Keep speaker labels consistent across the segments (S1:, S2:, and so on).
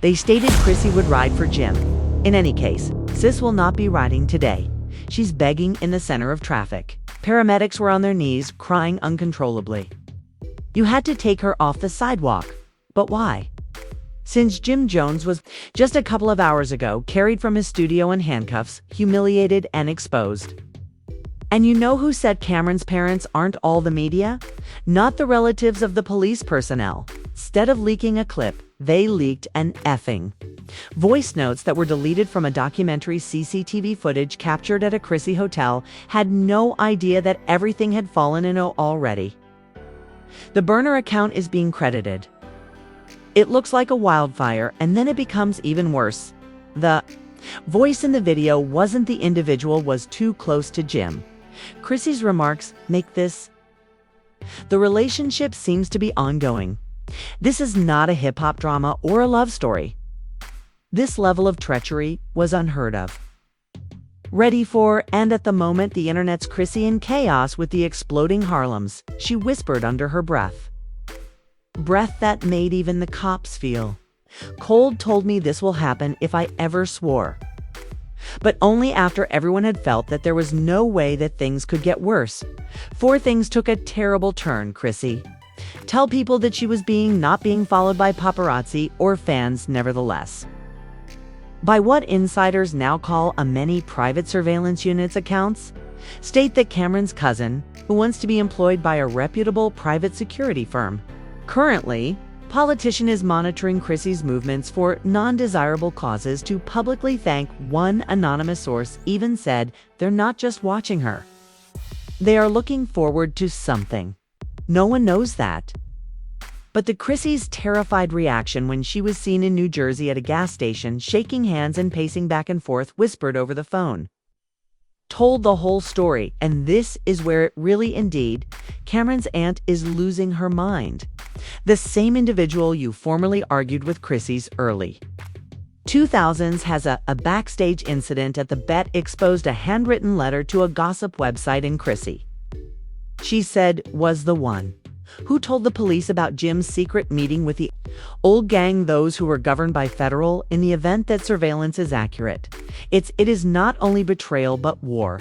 S1: They stated Chrissy would ride for Jim. In any case, Sis will not be riding today. She's begging in the center of traffic. Paramedics were on their knees, crying uncontrollably. You had to take her off the sidewalk. But why? Since Jim Jones was, just a couple of hours ago, carried from his studio in handcuffs, humiliated and exposed. And you know who said Cameron's parents aren't all the media? Not the relatives of the police personnel. Instead of leaking a clip, they leaked an effing voice notes that were deleted from a documentary. CCTV footage captured at a Chrissy hotel had no idea that everything had fallen in already. The burner account is being credited. It looks like a wildfire, and then it becomes even worse. The voice in the video wasn't the individual, was too close to Jim. Chrissy's remarks make this. The relationship seems to be ongoing. This is not a hip-hop drama or a love story. This level of treachery was unheard of. Ready for, and at the moment, the internet's Chrissy in chaos with the exploding Harlems, she whispered under her breath. Breath that made even the cops feel cold. Told me this will happen if I ever swore. But only after everyone had felt that there was no way that things could get worse. For things took a terrible turn, Chrissy. Tell people that she was not being followed by paparazzi or fans nevertheless. By what insiders now call a many private surveillance units accounts, state that Cameron's cousin, who wants to be employed by a reputable private security firm, currently, politician is monitoring Chrissy's movements for non-desirable causes. To publicly thank one anonymous source even said they're not just watching her. They are looking forward to something. No one knows that. But the Chrissy's terrified reaction when she was seen in New Jersey at a gas station, shaking hands and pacing back and forth, whispered over the phone, told the whole story. And this is where it really indeed, Cameron's aunt is losing her mind. The same individual you formerly argued with Chrissy's early 2000s has a backstage incident at the Bet exposed a handwritten letter to a gossip website in Chrissy. She said was the one who told the police about Jim's secret meeting with the old gang, those who were governed by federal, in the event that surveillance is accurate. It is not only betrayal but war.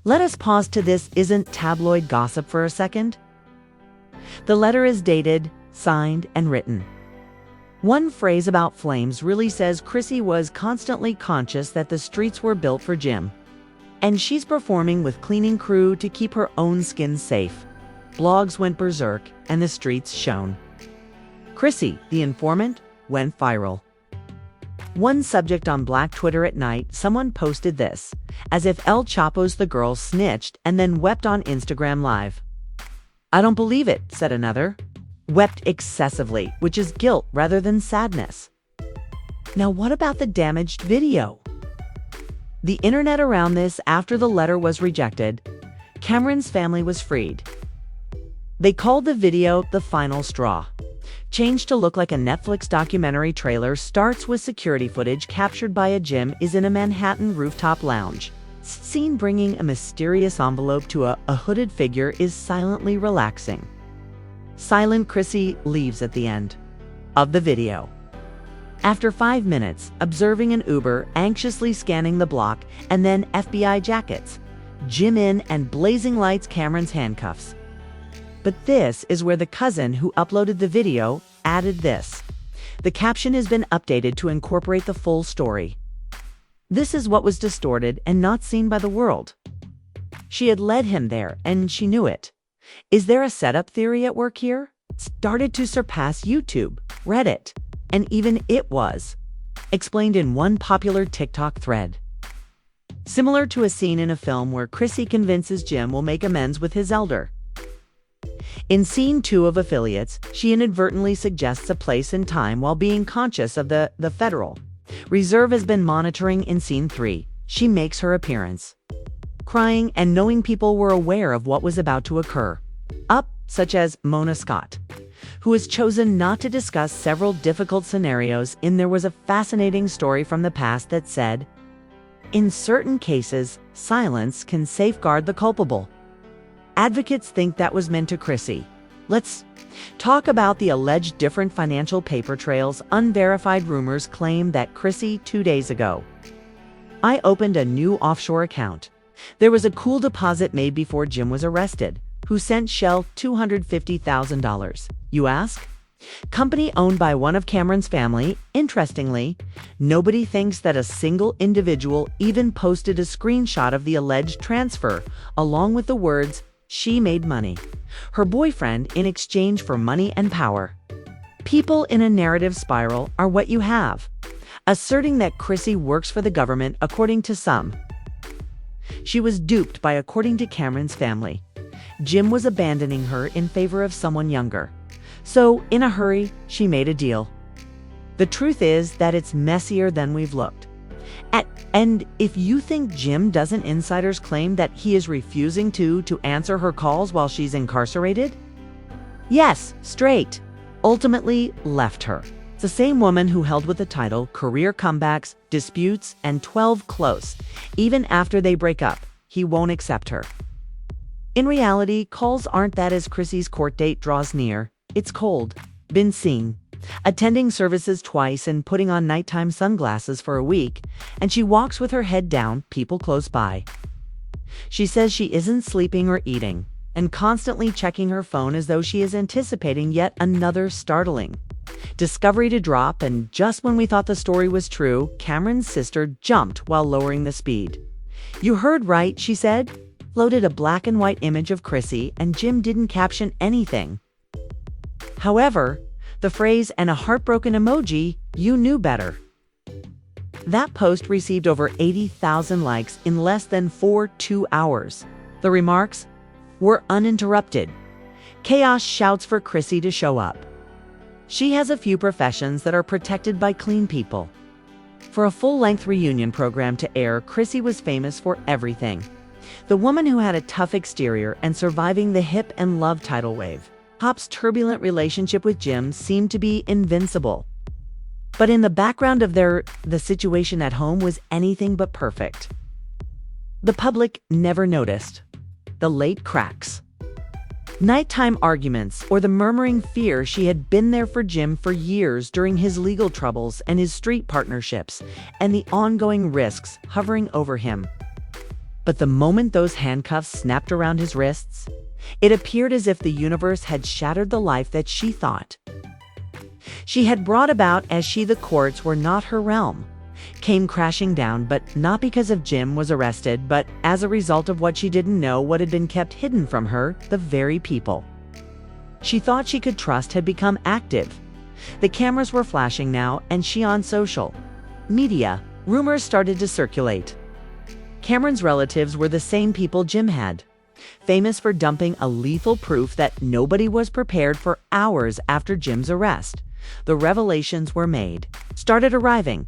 S1: Let us pause to this isn't tabloid gossip for a second. The letter is dated, signed, and written. One phrase about flames really says Chrissy was constantly conscious that the streets were built for Jim, and she's performing with cleaning crew to keep her own skin safe. Blogs went berserk, and the streets shone. Chrissy, the informant, went viral. One subject on Black Twitter at night, someone posted this, as if El Chapo's the girl snitched and then wept on Instagram Live. I don't believe it, said another. Wept excessively, which is guilt rather than sadness. Now what about the damaged video? The internet around this, after the letter was rejected, Cameron's family was freed. They called the video the final straw. Changed to look like a Netflix documentary trailer, starts with security footage captured by a Jim is in a Manhattan rooftop lounge. Seen bringing a mysterious envelope to a hooded figure is silently relaxing. Silent Chrissy leaves at the end of the video. After 5 minutes, observing an Uber, anxiously scanning the block, and then FBI jackets, Jim in and blazing lights, Cameron's handcuffs. But this is where the cousin who uploaded the video added this. The caption has been updated to incorporate the full story. This is what was distorted and not seen by the world. She had led him there, and she knew it. Is there a setup theory at work here? Started to surpass YouTube, Reddit, and even it was explained in one popular TikTok thread. Similar to a scene in a film where Chrissy convinces Jim will make amends with his elder. In scene 2 of Affiliates, she inadvertently suggests a place and time while being conscious of the Federal Reserve has been monitoring. In scene 3, she makes her appearance, crying and knowing people were aware of what was about to occur. Such as Mona Scott, who has chosen not to discuss several difficult scenarios. There was a fascinating story from the past that said, in certain cases, silence can safeguard the culpable. Advocates think that was meant to Chrissy. Let's Talk about the alleged different financial paper trails. Unverified rumors claim that Chrissy 2 days ago. I opened a new offshore account. There was a cool deposit made before Jim was arrested, who sent Shell $250,000. You ask? Company owned by one of Cameron's family. Interestingly, nobody thinks that a single individual even posted a screenshot of the alleged transfer, along with the words, "She made money. Her boyfriend in exchange for money and power." People in a narrative spiral are what you have. Asserting that Chrissy works for the government, according to some. She was duped by, according to Cameron's family. Jim was abandoning her in favor of someone younger. So, in a hurry, she made a deal. The truth is that it's messier than we've looked. And if you think Jim doesn't, insiders claim that he is refusing to answer her calls while she's incarcerated? Yes, straight. Ultimately left her. It's the same woman who held with the title Career Comebacks, Disputes, and 12 Close. Even after they break up, he won't accept her. In reality, calls aren't that as Chrissy's court date draws near. It's cold. Been seen. Attending services twice and putting on nighttime sunglasses for a week, and she walks with her head down, people close by. She says she isn't sleeping or eating, and constantly checking her phone as though she is anticipating yet another startling discovery to drop. And just when we thought the story was true, Cameron's sister jumped while lowering the speed. "You heard right," she said. Loaded a black and white image of Chrissy, and Jim didn't caption anything. However, the phrase and a heartbroken emoji, "You knew better." That post received over 80,000 likes in less than 2 hours. The remarks were uninterrupted. Chaos shouts for Chrissy to show up. She has a few professions that are protected by clean people. For a full-length reunion program to air, Chrissy was famous for everything. The woman who had a tough exterior and surviving the hip and love tidal wave. Hop's turbulent relationship with Jim seemed to be invincible. But in the background of the situation at home was anything but perfect. The public never noticed the late cracks, nighttime arguments, or the murmuring fear she had been there for Jim for years during his legal troubles and his street partnerships, and the ongoing risks hovering over him. But the moment those handcuffs snapped around his wrists, it appeared as if the universe had shattered the life that she thought she had brought about, as the courts were not her realm, came crashing down, but not because of Jim was arrested, but as a result of what she didn't know, what had been kept hidden from her. The very people she thought she could trust had become active. The cameras were flashing now, and she on social media. Rumors started to circulate. Cameron's relatives were the same people Jim had, famous for dumping a lethal proof that nobody was prepared for. Hours after Jim's arrest, the revelations were made, started arriving.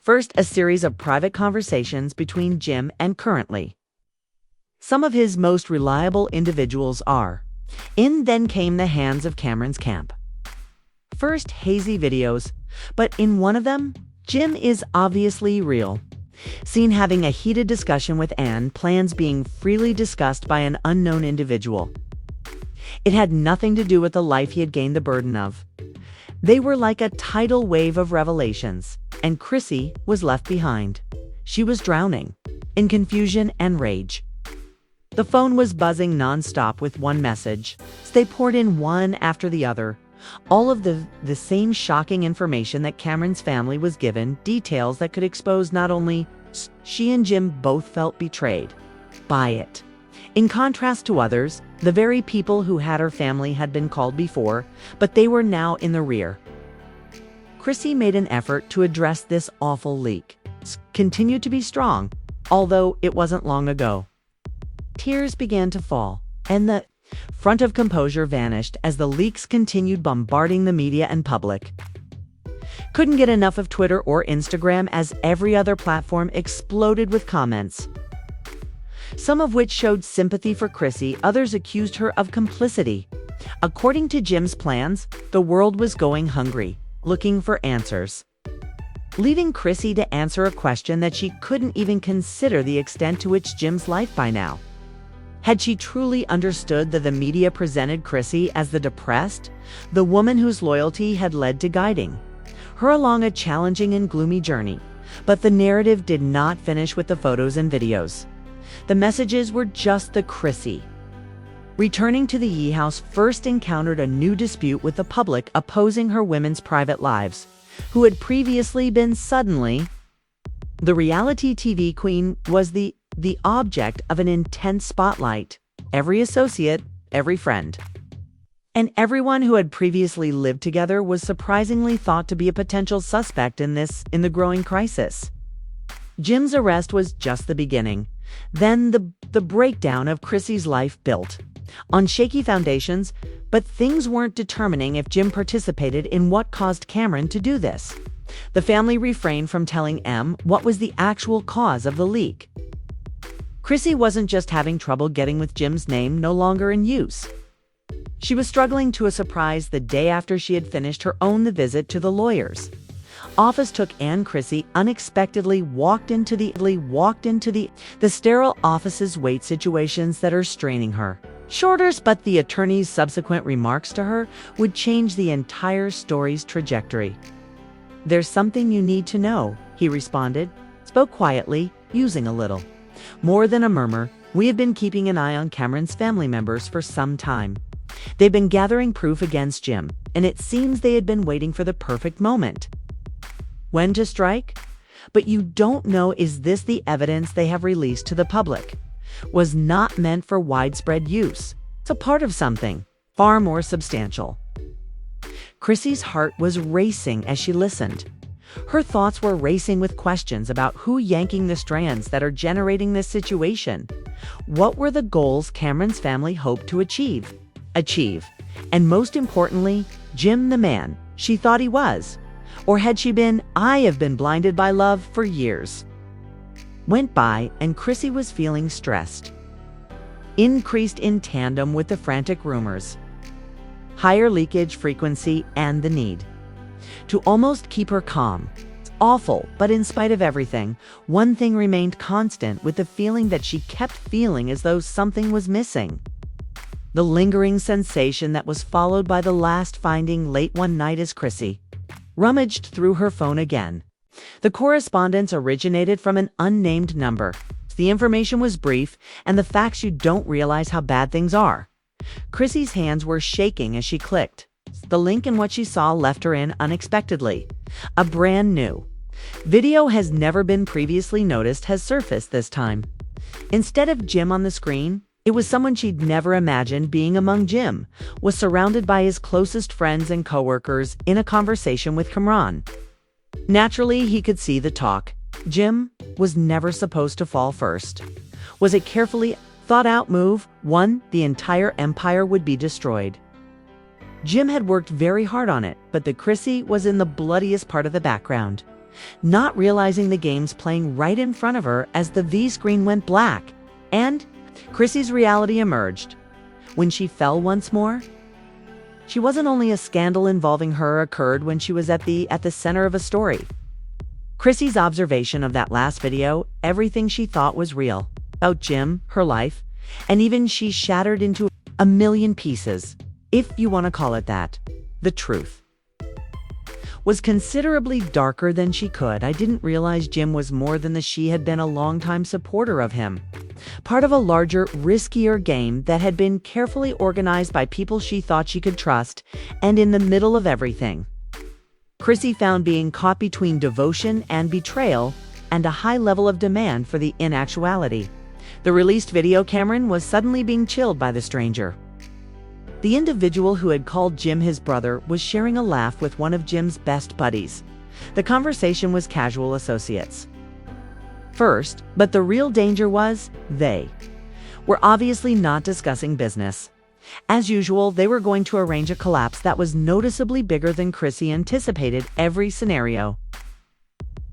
S1: First, a series of private conversations between Jim and currently some of his most reliable individuals are. In then came the hands of Cameron's camp. First, hazy videos, but in one of them, Jim is obviously real. Seen having a heated discussion with Anne, plans being freely discussed by an unknown individual. It had nothing to do with the life he had gained the burden of. They were like a tidal wave of revelations, and Chrissy was left behind. She was drowning in confusion and rage. The phone was buzzing nonstop with one message. They poured in one after the other. All of the same shocking information that Cameron's family was given, details that could expose not only she and Jim both felt betrayed by it. In contrast to others, the very people who had her family had been called before, but they were now in the rear. Chrissy made an effort to address this awful leak. Continued to be strong, although it wasn't long ago. Tears began to fall, and the front of composure vanished as the leaks continued bombarding the media and public. Couldn't get enough of Twitter or Instagram, as every other platform exploded with comments, some of which showed sympathy for Chrissy, others accused her of complicity. According to Jim's plans, the world was going hungry, looking for answers, leaving Chrissy to answer a question that she couldn't even consider: the extent to which Jim's life by now Had she truly understood that the media presented Chrissy as the depressed, the woman whose loyalty had led to guiding her along a challenging and gloomy journey? But the narrative did not finish with the photos and videos. The messages were just the Chrissy. Returning to the Yee house first encountered a new dispute with the public opposing her women's private lives, who had previously been suddenly. The reality TV queen was the object of an intense spotlight. Every associate, every friend, and everyone who had previously lived together was surprisingly thought to be a potential suspect in the growing crisis. Jim's arrest was just the beginning. Then the breakdown of Chrissy's life built on shaky foundations, but things weren't determining if Jim participated in what caused Cameron to do this. The family refrained from telling M what was the actual cause of the leak. Chrissy wasn't just having trouble getting with Jim's name no longer in use. She was struggling to a surprise the day after she had finished her own visit to the lawyers. Office took and Chrissy unexpectedly walked into the sterile office's weight situations that are straining her. Shorters, but the attorney's subsequent remarks to her would change the entire story's trajectory. "There's something you need to know," he responded, spoke quietly, using a little more than a murmur. "We have been keeping an eye on Cameron's family members for some time. They've been gathering proof against Jim, and it seems they had been waiting for the perfect moment. When to strike? But you don't know, is this the evidence they have released to the public? Was not meant for widespread use. It's a part of something far more substantial." Chrissy's heart was racing as she listened. Her thoughts were racing with questions about who yanking the strands that are generating this situation. What were the goals Cameron's family hoped to achieve? And most importantly, Jim the man she thought he was? Or had she been, "I have been blinded by love for years"? Went by, and Chrissy was feeling stressed. Increased in tandem with the frantic rumors. Higher leakage frequency and the need to almost keep her calm. It's awful, but in spite of everything, one thing remained constant, with the feeling that she kept feeling as though something was missing. The lingering sensation that was followed by the last finding late one night as Chrissy rummaged through her phone again. The correspondence originated from an unnamed number. The information was brief, and the facts you don't realize how bad things are. Chrissy's hands were shaking as she clicked. The link in what she saw left her in unexpectedly. A brand new video has never been previously noticed has surfaced this time. Instead of Jim on the screen, it was someone she'd never imagined being among. Jim was surrounded by his closest friends and coworkers in a conversation with Cameron. Naturally, he could see the talk. Jim was never supposed to fall first. Was it carefully thought out move? One, the entire empire would be destroyed. Jim had worked very hard on it, but the Chrissy was in the bloodiest part of the background, not realizing the game's playing right in front of her as the V screen went black. And Chrissy's reality emerged. When she fell once more, she wasn't only a scandal involving her occurred when she was at the center of a story. Chrissy's observation of that last video, everything she thought was real about Jim, her life, and even she shattered into a million pieces, if you want to call it that. The truth was considerably darker than she could. I didn't realize Jim was more than the she had been a longtime supporter of him. Part of a larger, riskier game that had been carefully organized by people she thought she could trust, and in the middle of everything, Chrissy found being caught between devotion and betrayal and a high level of demand for the inactuality. The released video, Cameron was suddenly being chilled by the stranger. The individual who had called Jim his brother was sharing a laugh with one of Jim's best buddies. The conversation was casual associates first, but the real danger was they were obviously not discussing business. As usual, they were going to arrange a collapse that was noticeably bigger than Chrissy anticipated every scenario.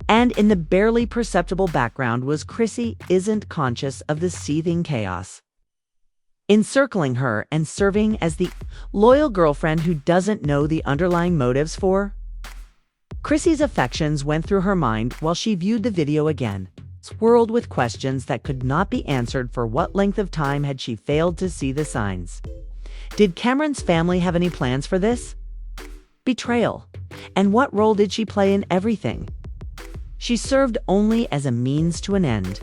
S1: And in the barely perceptible background was Chrissy isn't conscious of the seething chaos encircling her and serving as the loyal girlfriend who doesn't know the underlying motives for. Chrissy's affections went through her mind while she viewed the video again. swirled with questions that could not be answered. For what length of time had she failed to see the signs? Did Cameron's family have any plans for this? Betrayal. And what role did she play in everything? She served only as a means to an end.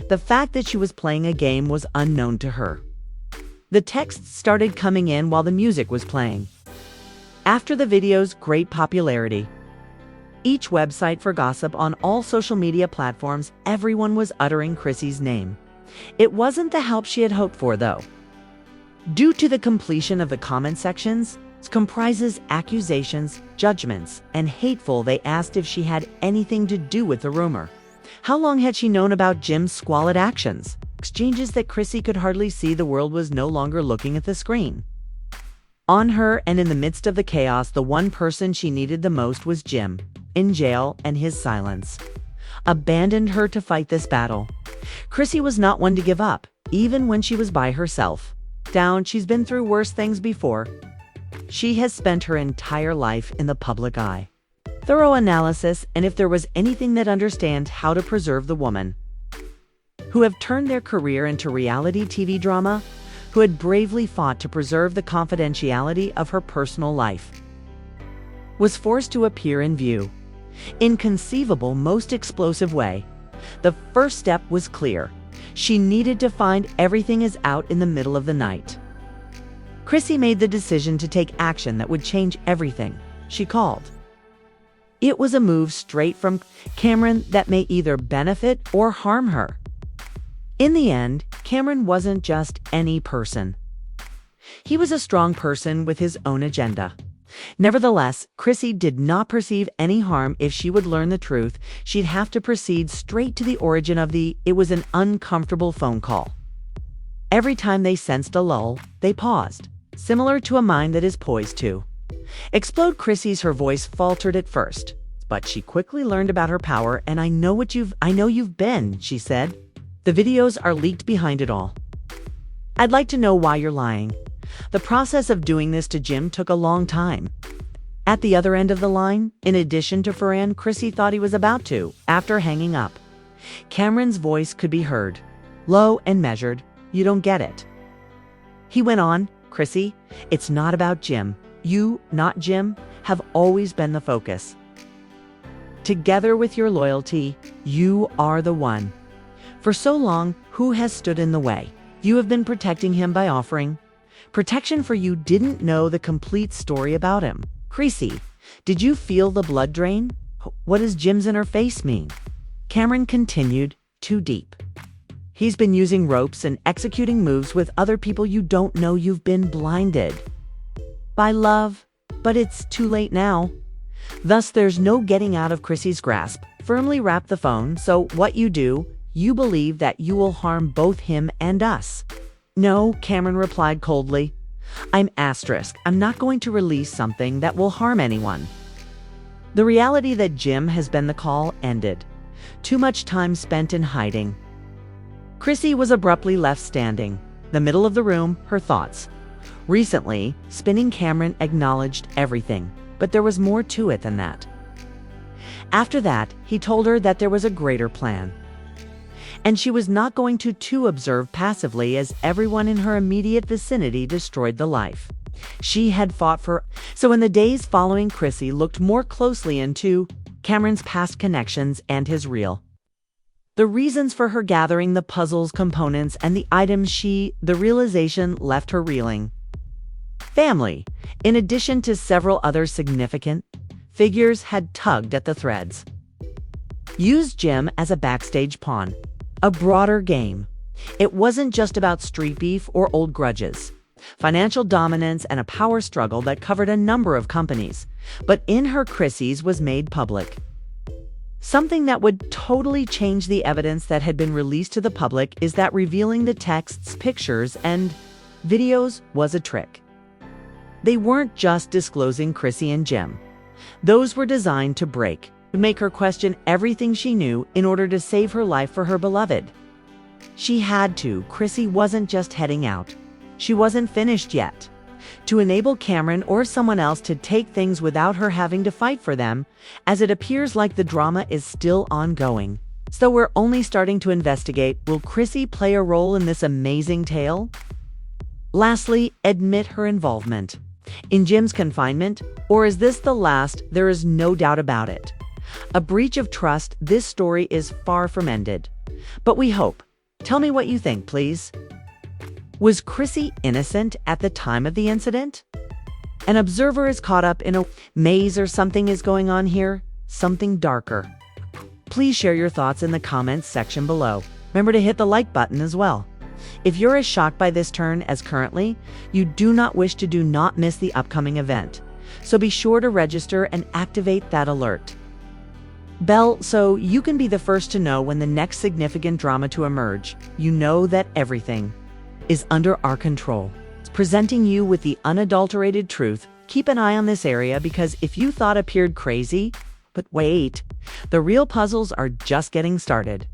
S1: The fact that she was playing a game was unknown to her. The texts started coming in while the music was playing. After the video's great popularity, each website for gossip on all social media platforms, everyone was uttering Chrissy's name. It wasn't the help she had hoped for, though. Due to the completion of the comment sections, it comprises accusations, judgments, and hateful, they asked if she had anything to do with the rumor. How long had she known about Jim's squalid actions? Exchanges that Chrissy could hardly see. The world was no longer looking at the screen. On her, and in the midst of the chaos, the one person she needed the most was Jim, in jail, and his silence abandoned her to fight this battle. Chrissy was not one to give up, even when she was by herself. She's been through worse things before. She has spent her entire life in the public eye. Thorough analysis, and if there was anything that understands how to preserve the woman who have turned their career into reality TV drama, who had bravely fought to preserve the confidentiality of her personal life, was forced to appear in view. Inconceivable, most explosive way. The first step was clear. She needed to find everything is out in the middle of the night. Chrissy made the decision to take action that would change everything. She called. It was a move straight from Cameron that may either benefit or harm her. In the end, Cameron wasn't just any person. He was a strong person with his own agenda. Nevertheless, Chrissy did not perceive any harm. If she would learn the truth, she'd have to proceed straight to the origin of it was an uncomfortable phone call. Every time they sensed a lull, they paused, similar to a mind that is poised to explode. Her voice faltered at first, but she quickly learned about her power. And I know you've been, she said. The videos are leaked behind it all. I'd like to know why you're lying. The process of doing this to Jim took a long time. At the other end of the line, in addition to Ferran, Chrissy thought he was about to. After hanging up, Cameron's voice could be heard, low and measured. You don't get it. He went on, Chrissy, it's not about Jim. You, not Jim, have always been the focus. Together with your loyalty, you are the one. For so long, who has stood in the way? You have been protecting him by offering protection, for you didn't know the complete story about him. Chrissy, did you feel the blood drain? What does Jim's in her face mean? Cameron continued, too deep. He's been using ropes and executing moves with other people. You don't know. You've been blinded by love, but it's too late now. Thus, there's no getting out of Chrissy's grasp. Firmly wrap the phone. So what you do, you believe that you will harm both him and us. No, Cameron replied coldly. I'm not going to release something that will harm anyone. The reality that Jim has been the call ended. Too much time spent in hiding. Chrissy was abruptly left standing, the middle of the room, her thoughts recently spinning. Cameron acknowledged everything, but there was more to it than that. After that, he told her that there was a greater plan, and she was not going to observe passively as everyone in her immediate vicinity destroyed the life she had fought for. So in the days following, Chrissy looked more closely into Cameron's past connections and his the reasons for her gathering the puzzle's components and the items. The realization left her reeling. Family, in addition to several other significant figures, had tugged at the threads. Used Jim as a backstage pawn. A broader game. It wasn't just about street beef or old grudges, financial dominance, and a power struggle that covered a number of companies. But in her, Chrissy's was made public. Something that would totally change the evidence that had been released to the public is that revealing the texts, pictures, and videos was a trick. They weren't just disclosing Chrissy and Jim. Those were designed to make her question everything she knew in order to save her life for her beloved. She had to. Chrissy wasn't just heading out. She wasn't finished yet. To enable Cameron or someone else to take things without her having to fight for them, as it appears like the drama is still ongoing. So we're only starting to investigate. Will Chrissy play a role in this amazing tale? Lastly, admit her involvement in Jim's confinement, or is this the last? There is no doubt about it. A breach of trust. This story is far from ended. But we hope. Tell me what you think, please. Was Chrissy innocent at the time of the incident? An observer is caught up in a maze, or something is going on here? Something darker. Please share your thoughts in the comments section below. Remember to hit the like button as well. If you're as shocked by this turn as currently, you do not miss the upcoming event. So be sure to register and activate that alert bell so you can be the first to know when the next significant drama to emerge. You know that everything is under our control. Presenting you with the unadulterated truth. Keep an eye on this area, because if you thought appeared crazy, but wait, the real puzzles are just getting started.